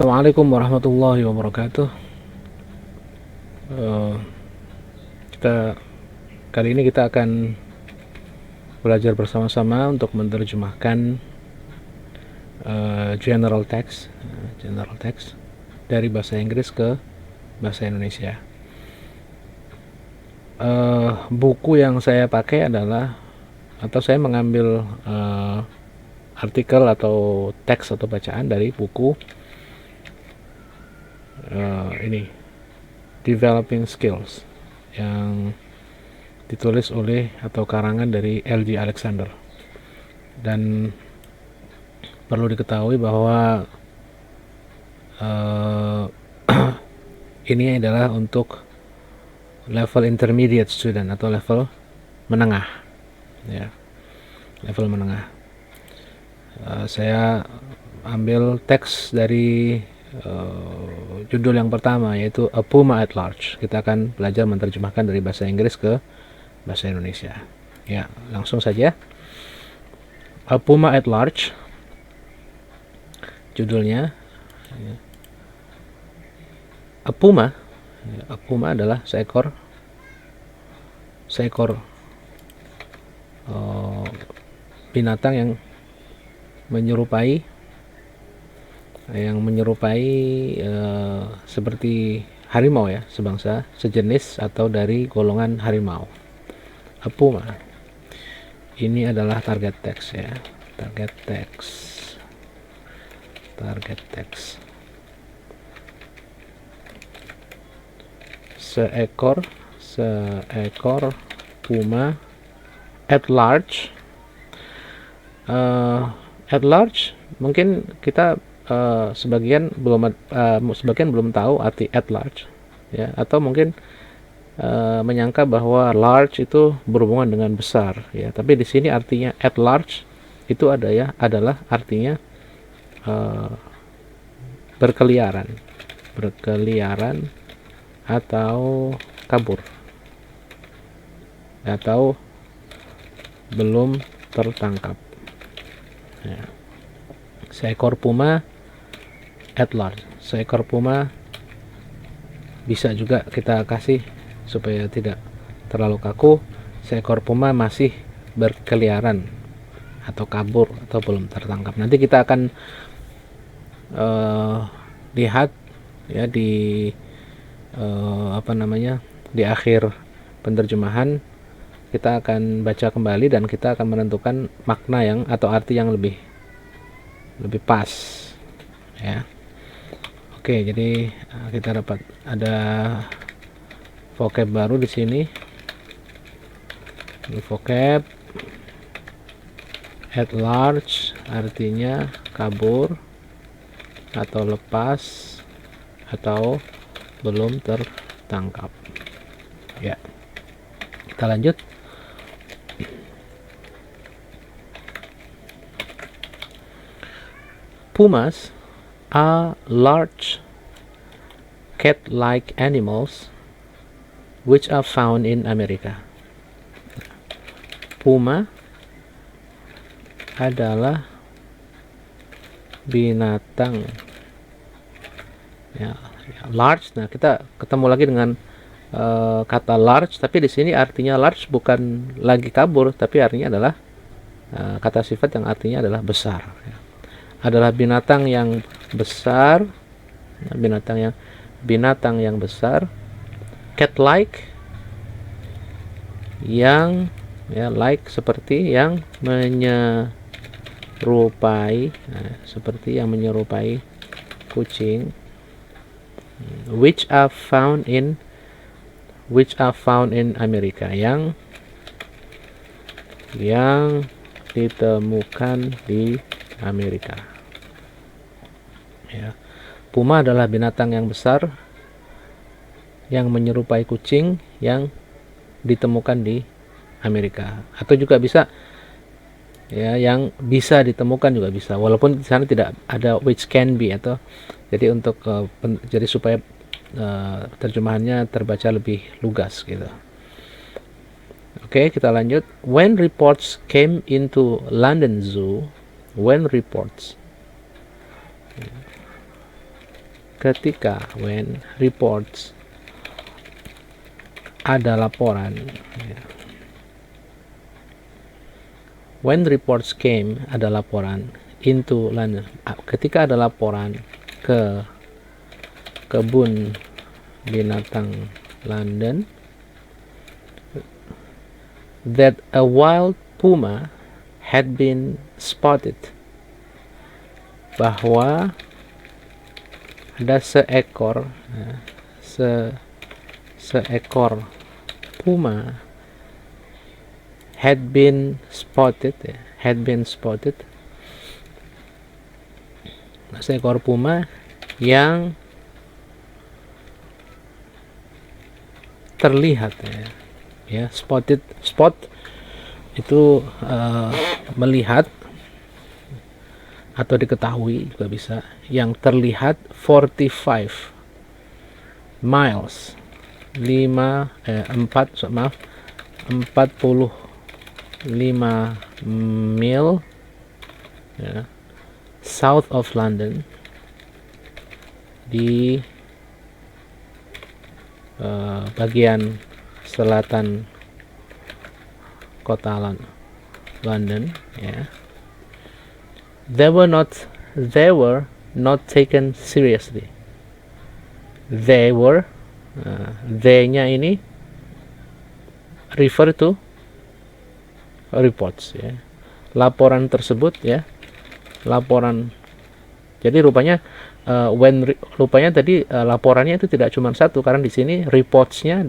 Assalamualaikum warahmatullahi wabarakatuh. Eh, kita kali ini kita akan belajar bersama-sama untuk menerjemahkan general text dari bahasa Inggris ke bahasa Indonesia. Buku yang saya pakai adalah, atau saya mengambil artikel atau teks atau bacaan dari buku ini, Developing Skills, yang ditulis oleh atau karangan dari L.G. Alexander. Dan perlu diketahui bahwa ini adalah untuk level intermediate student atau level menengah, ya, level menengah. Saya ambil teks dari judul yang pertama, yaitu A Puma at Large. Kita akan belajar menerjemahkan dari bahasa Inggris ke bahasa Indonesia. Ya, langsung saja. A Puma at Large, judulnya. A Puma adalah seekor binatang yang menyerupai seperti harimau, ya, sebangsa, sejenis atau dari golongan harimau. A Puma. Ini adalah target text, ya. Target text. Seekor puma at large. At large, mungkin kita sebagian belum tahu arti at large, ya, atau mungkin menyangka bahwa large itu berhubungan dengan besar, ya. Tapi di sini artinya at large itu adalah artinya berkeliaran atau kabur atau belum tertangkap, ya. Seekor puma at large. Seekor puma bisa juga kita kasih supaya tidak terlalu kaku. Seekor puma masih berkeliaran atau kabur atau belum tertangkap. Nanti kita akan lihat, ya, di di akhir penerjemahan kita akan baca kembali dan kita akan menentukan makna yang atau arti yang lebih pas, ya. Oke, jadi kita dapat ada vocab baru di sini. Ini vocab at large, artinya kabur atau lepas atau belum tertangkap, ya. Kita lanjut. Pumas are large cat-like animals which are found in America. Puma adalah binatang, ya, large. Nah, kita ketemu lagi dengan kata large, tapi di sini artinya large bukan lagi kabur, tapi artinya adalah kata sifat yang artinya adalah besar, ya. Adalah binatang yang besar, binatang yang besar, cat-like, yang, ya, like seperti yang menyerupai, seperti yang menyerupai kucing, which are found in America, yang ditemukan di Amerika, ya. Puma adalah binatang yang besar yang menyerupai kucing yang ditemukan di Amerika, atau juga bisa, ya, yang bisa ditemukan juga bisa, walaupun di sana tidak ada which can be, atau jadi untuk jadi supaya terjemahannya terbaca lebih lugas, gitu. Oke, kita lanjut. When reports came into London Zoo, when reports ketika reports ada laporan ya. When reports came ada laporan into London, ketika ada laporan ke kebun binatang London, that a wild puma had been spotted, bahwa ada seekor puma had been spotted, seekor puma yang terlihat ya, spot itu melihat atau diketahui juga bisa, yang terlihat 45 miles 45 mil ya, south of London, di bagian selatan kota London ya. They were not taken seriously. They-nya ini refer to reports ya. Laporan tersebut ya. Laporan. Jadi rupanya tadi laporannya itu tidak cuma satu, karena di sini reports-nya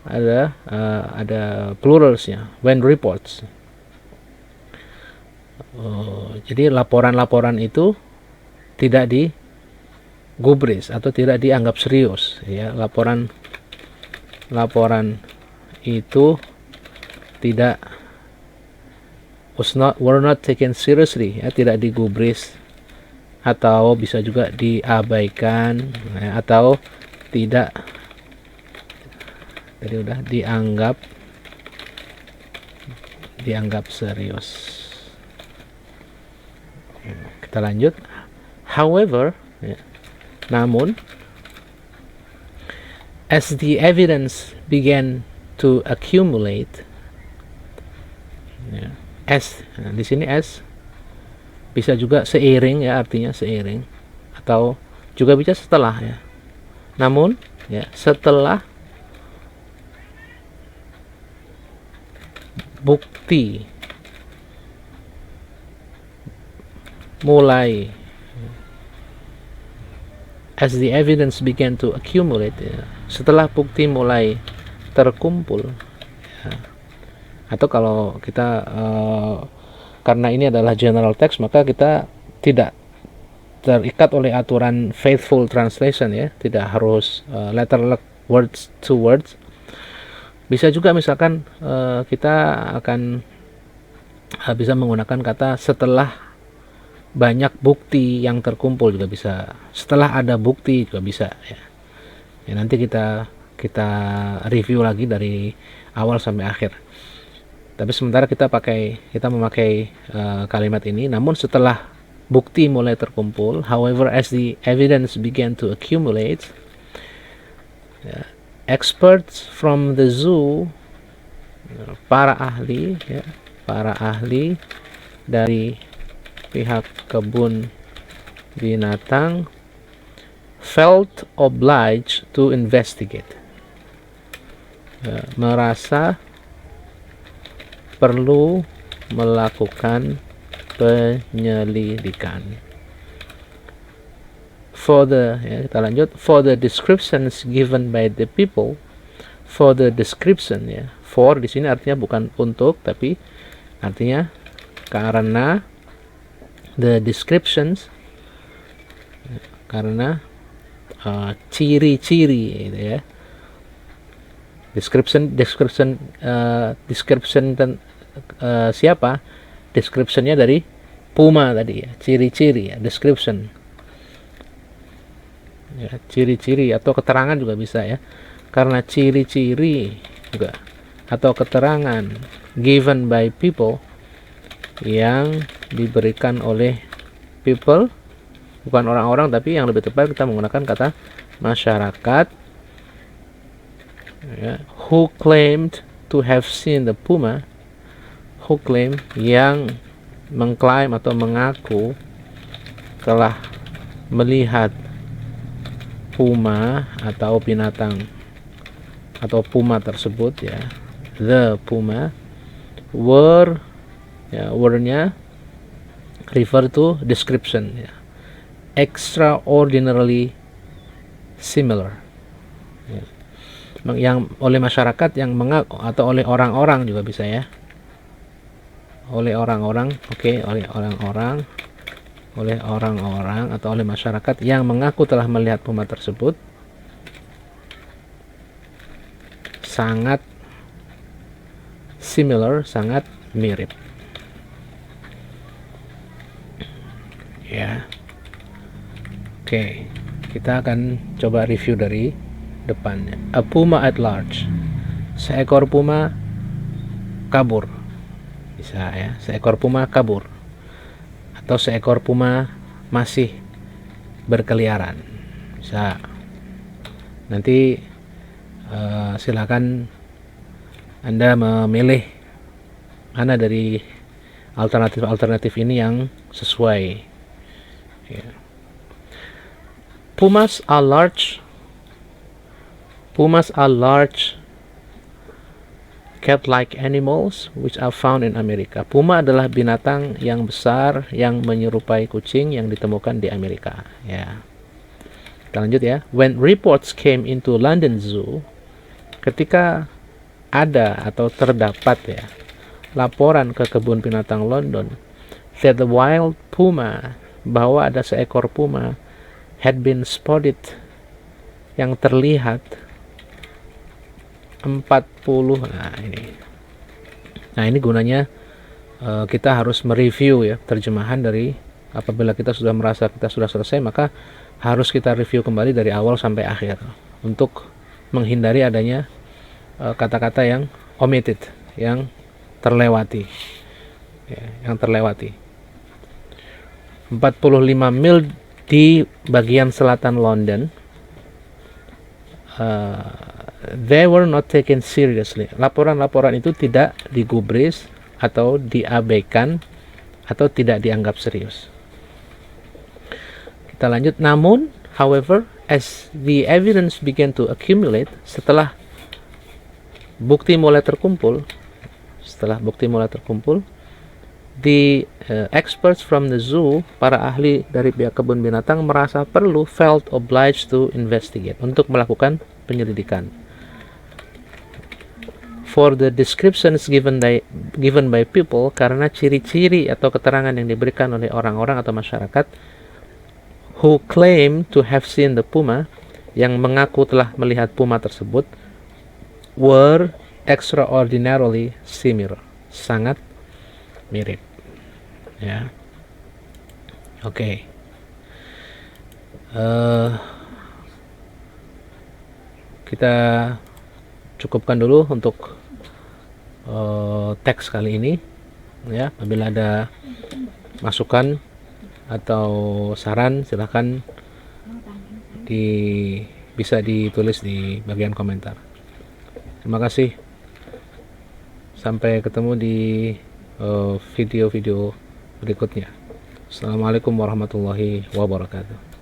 ada pluralsnya, when reports. Jadi laporan-laporan itu tidak digubris atau tidak dianggap serius ya. Laporan itu were not taken seriously ya, tidak digubris atau bisa juga diabaikan ya, atau tidak, jadi udah dianggap serius. Kita lanjut. However ya, namun as the evidence began to accumulate ya, di sini as bisa juga seiring ya, artinya seiring, atau juga bisa setelah ya. Namun ya, setelah bukti mulai, as the evidence began to accumulate ya, setelah bukti mulai terkumpul ya. Atau kalau kita karena ini adalah general text, maka kita tidak terikat oleh aturan faithful translation ya, tidak harus letter words to words. Bisa juga misalkan kita akan bisa menggunakan kata setelah banyak bukti yang terkumpul juga bisa, setelah ada bukti juga bisa ya. Ya, nanti kita review lagi dari awal sampai akhir. Tapi sementara kita memakai kalimat ini, namun setelah bukti mulai terkumpul. However, as the evidence began to accumulate, experts from the zoo, para ahli dari pihak kebun binatang, felt obliged to investigate, merasa perlu melakukan penyelidikan. Kita lanjut. For the descriptions given by the people, for the description ya. For di sini artinya bukan untuk, tapi artinya karena, the descriptions karena ciri-ciri gitu ya. Description siapa? Descriptionnya dari puma tadi ya, ciri-ciri ya, description ya, ciri-ciri atau keterangan juga bisa ya, karena ciri-ciri juga atau keterangan given by people, yang diberikan oleh people bukan orang-orang, tapi yang lebih tepat kita menggunakan kata masyarakat, ya, who claimed to have seen the puma, who claim, yang mengklaim atau mengaku telah melihat puma atau binatang atau puma tersebut, ya, the puma, were, ya, were-nya refer to description, ya, extraordinarily similar, ya, yang oleh masyarakat yang mengaku, atau oleh orang-orang juga bisa, ya, oleh orang-orang, oke, oleh orang-orang, atau oleh masyarakat yang mengaku telah melihat puma tersebut sangat similar, sangat mirip, ya. Oke, kita akan coba review dari depannya. A puma at large, seekor puma kabur, bisa, ya, seekor puma kabur, atau seekor puma masih berkeliaran, bisa. Nanti silakan Anda memilih mana dari alternatif ini yang sesuai, ya. Pumas are large cat-like animals which are found in America. Puma adalah binatang yang besar yang menyerupai kucing yang ditemukan di Amerika, ya. Kita lanjut, ya. When reports came into London Zoo, ketika ada atau terdapat, ya, laporan ke kebun binatang London, that the wild puma, bahwa ada seekor puma, had been spotted, yang terlihat 40. Nah ini gunanya kita harus mereview, ya, terjemahan dari, apabila kita sudah merasa kita sudah selesai, maka harus kita review kembali dari awal sampai akhir untuk menghindari adanya kata-kata yang omitted, yang terlewati, ya, yang terlewati. 45 mil di bagian selatan London, they were not taken seriously. Laporan-laporan itu tidak digubris atau diabaikan atau tidak dianggap serius. Kita lanjut. Namun, however, as the evidence began to accumulate, setelah bukti mulai terkumpul, the experts from the zoo, para ahli dari pihak kebun binatang, merasa perlu, felt obliged to investigate, untuk melakukan penyelidikan. For the descriptions given by people, karena ciri-ciri atau keterangan yang diberikan oleh orang-orang atau masyarakat, who claim to have seen the puma, yang mengaku telah melihat puma tersebut, were extraordinarily similar, sangat mirip, ya. Oke. Kita cukupkan dulu untuk teks kali ini, ya. Apabila ada masukan atau saran, silahkan bisa ditulis di bagian komentar. Terima kasih. Sampai ketemu di video-video berikutnya. Assalamualaikum warahmatullahi wabarakatuh.